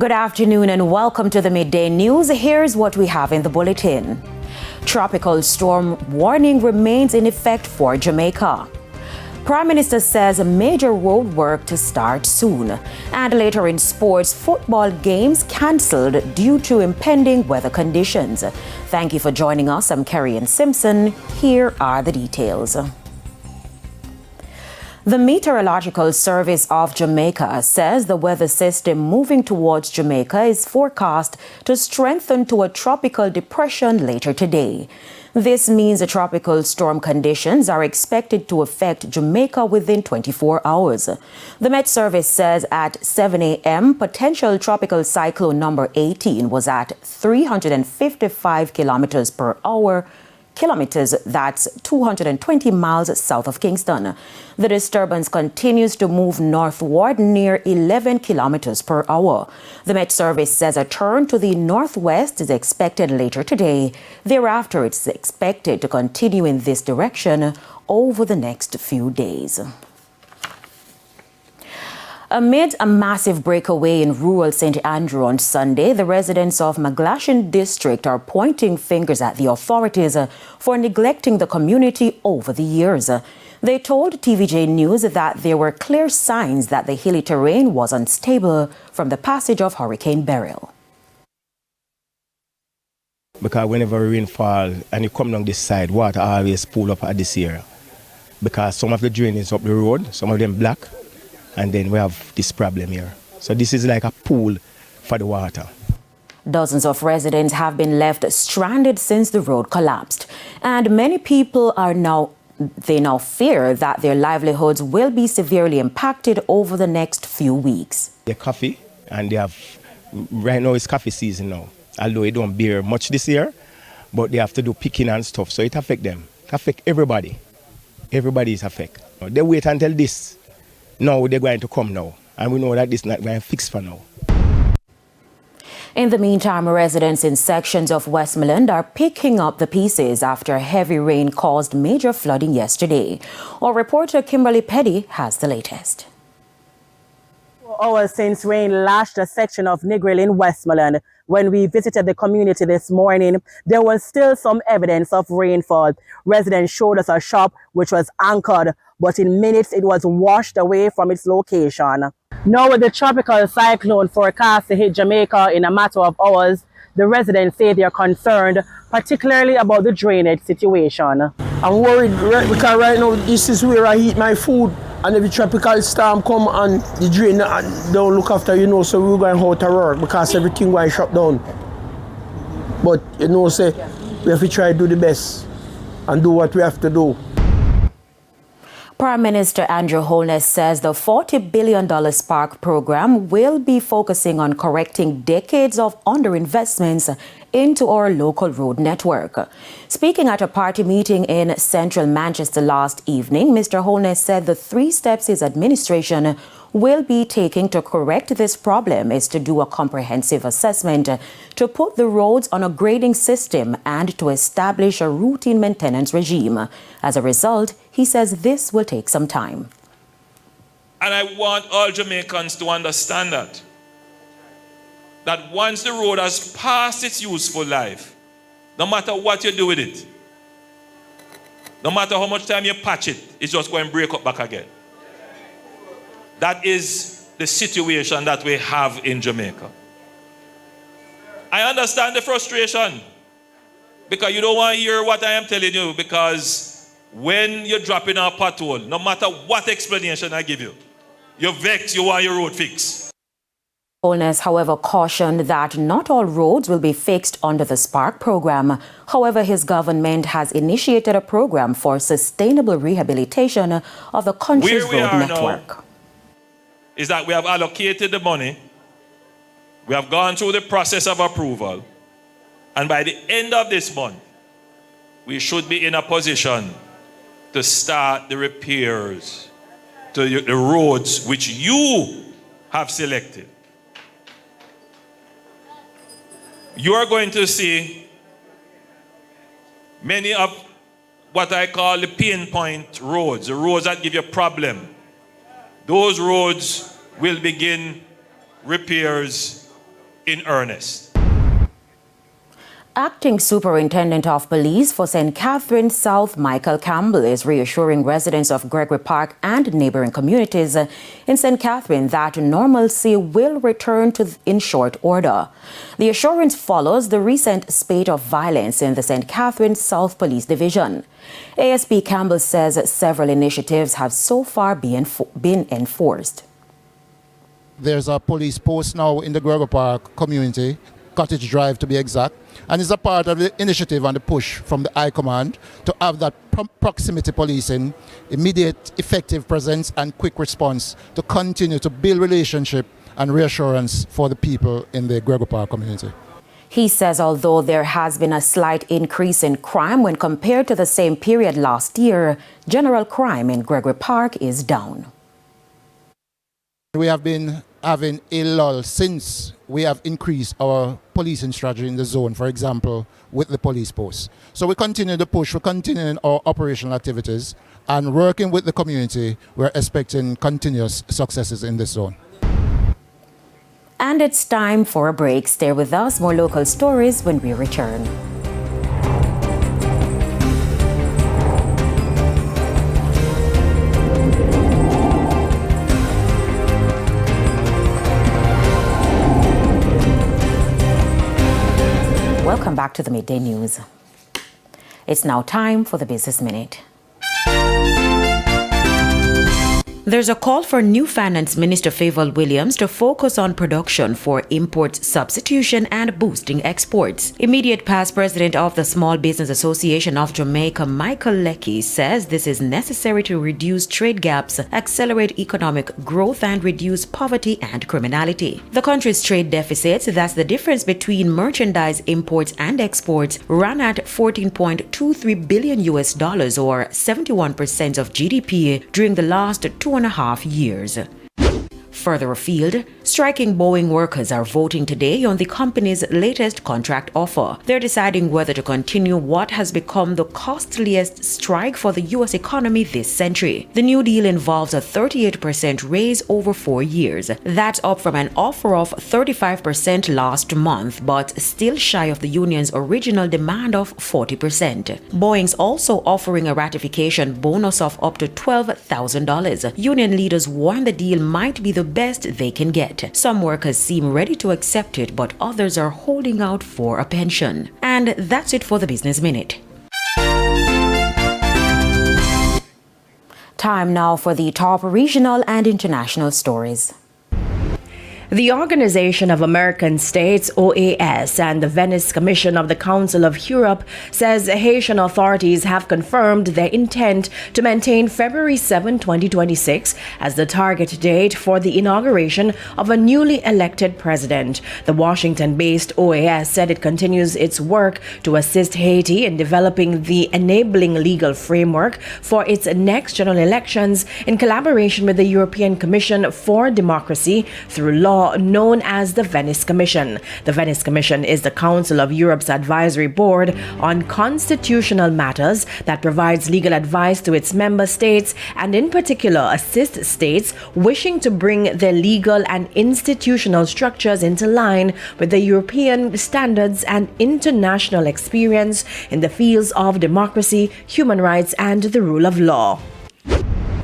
Good afternoon and welcome to the Midday News. Here's what we have in the bulletin. Tropical storm warning remains in effect for Jamaica. Prime Minister says a major road work to start soon. And later in sports, football games cancelled due to impending weather conditions. Thank you for joining us. I'm Kerry-Ann Simpson. Here are the details. The Meteorological Service of Jamaica says the weather system moving towards Jamaica is forecast to strengthen to a tropical depression later today. This means the tropical storm conditions are expected to affect Jamaica within 24 hours. The Met Service says at 7 a.m., potential tropical cyclone number 18 was at 355 kilometers per hour. That's 220 miles south of Kingston. The disturbance continues to move northward near 11 kilometers per hour. The Met Service says a turn to the northwest is expected later today. Thereafter, it's expected to continue in this direction over the next few days. Amid a massive breakaway in rural St. Andrew on Sunday, the residents of Maglashan District are pointing fingers at the authorities for neglecting the community over the years. They told TVJ News that there were clear signs that the hilly terrain was unstable from the passage of Hurricane Beryl. Because whenever rain falls and you come down this side, water always pool up at this area. Because some of the drain is up the road, some of them black. And then we have this problem here. So this is like a pool for the water. Dozens of residents have been left stranded since the road collapsed. And many people now fear that their livelihoods will be severely impacted over the next few weeks. They're coffee, and right now it's coffee season now. Although it don't bear much this year, but they have to do picking and stuff. So it affects them. It affects everybody. Everybody is affected. They wait until this. Now they're going to come now, and we know that this is not going to fix for now. In the meantime, residents in sections of Westmoreland are picking up the pieces after heavy rain caused major flooding yesterday. Our reporter Kimberly Petty has the latest. 4 hours since rain lashed a section of Negril in Westmoreland. When we visited the community this morning, there was still some evidence of rainfall. Residents showed us a shop which was anchored, but in minutes it was washed away from its location. Now with the tropical cyclone forecast to hit Jamaica in a matter of hours, the residents say they are concerned, particularly about the drainage situation. I'm worried because right now this is where I eat my food, and if the tropical storm come and the drain don't look after, so we're going out to work because everything going shut down. But say we have to try to do the best and do what we have to do. Prime Minister Andrew Holness says the $40 billion Spark program will be focusing on correcting decades of underinvestments into our local road network. Speaking at a party meeting in central Manchester last evening, Mr. Holness said the 3 steps his administration will be taking to correct this problem is to do a comprehensive assessment, to put the roads on a grading system, and to establish a routine maintenance regime. As a result, he says this will take some time. And I want all Jamaicans to understand that once the road has passed its useful life, no matter what you do with it, no matter how much time you patch it, it's just going to break up back again. That is the situation that we have in Jamaica. I understand the frustration because you don't want to hear what I am telling you, because when you're dropping a pothole, no matter what explanation I give you, you're vexed, you want your road fixed. Holness, however, cautioned that not all roads will be fixed under the Spark program. However, his government has initiated a program for sustainable rehabilitation of the country's road network. Now is that we have allocated the money, we have gone through the process of approval, and by the end of this month, we should be in a position to start the repairs to the roads which you have selected. You are going to see many of what I call the pain point roads, the roads that give you a problem. Those roads will begin repairs in earnest. Acting Superintendent of Police for St. Catherine South, Michael Campbell, is reassuring residents of Gregory Park and neighboring communities in St. Catherine that normalcy will return in short order. The assurance follows the recent spate of violence in the St. Catherine South Police Division. ASP Campbell says several initiatives have so far been enforced. There's a police post now in the Gregory Park community, Cottage Drive to be exact, and it's a part of the initiative and the push from the High Command to have that proximity policing, immediate effective presence and quick response to continue to build relationship and reassurance for the people in the Gregory Park community. He says although there has been a slight increase in crime when compared to the same period last year, general crime in Gregory Park is down. We have been having a lull since we have increased our policing strategy in the zone, for example, with the police posts. So we continue the push, we're continuing our operational activities and working with the community. We're expecting continuous successes in this zone. And it's time for a break. Stay with us, more local stories when we return. Welcome back to the Midday News. It's now time for the Business Minute. There's a call for new Finance Minister Favour Williams to focus on production for import substitution and boosting exports. Immediate past president of the Small Business Association of Jamaica, Michael Leckie, says this is necessary to reduce trade gaps, accelerate economic growth and reduce poverty and criminality. The country's trade deficits, that's the difference between merchandise imports and exports, ran at $14.23 billion or 71% of GDP during the last 2.5 years. Further afield, striking Boeing workers are voting today on the company's latest contract offer. They're deciding whether to continue what has become the costliest strike for the U.S. economy this century. The new deal involves a 38% raise over 4 years. That's up from an offer of 35% last month, but still shy of the union's original demand of 40%. Boeing's also offering a ratification bonus of up to $12,000. Union leaders warn the deal might be the best they can get. Some workers seem ready to accept it, but others are holding out for a pension. And that's it for the Business Minute. Time now for the top regional and international stories. The Organization of American States, OAS, and the Venice Commission of the Council of Europe says Haitian authorities have confirmed their intent to maintain February 7, 2026 as the target date for the inauguration of a newly elected president. The Washington-based OAS said it continues its work to assist Haiti in developing the enabling legal framework for its next general elections in collaboration with the European Commission for Democracy through law known as the Venice Commission. The Venice Commission is the Council of Europe's advisory board on constitutional matters that provides legal advice to its member states and in particular assists states wishing to bring their legal and institutional structures into line with the European standards and international experience in the fields of democracy, human rights, and the rule of law.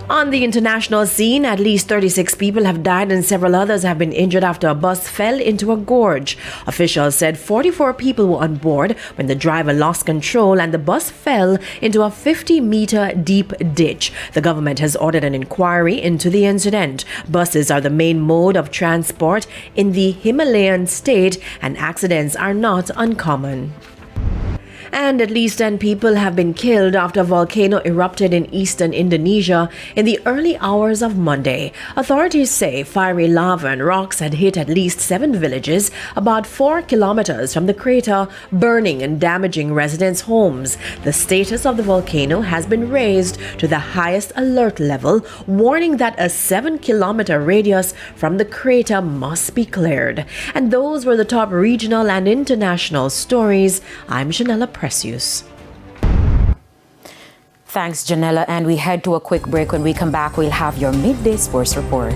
On the international scene, at least 36 people have died and several others have been injured after a bus fell into a gorge. Officials said 44 people were on board when the driver lost control and the bus fell into a 50-meter deep ditch. The government has ordered an inquiry into the incident. Buses are the main mode of transport in the Himalayan state and accidents are not uncommon. And at least 10 people have been killed after a volcano erupted in eastern Indonesia in the early hours of Monday. Authorities say fiery lava and rocks had hit at least 7 villages about 4 kilometers from the crater, burning and damaging residents' homes. The status of the volcano has been raised to the highest alert level, warning that a 7-kilometer radius from the crater must be cleared. And those were the top regional and international stories. I'm Janella Precious. Thanks, Janella. And we head to a quick break. When we come back, we'll have your midday sports report.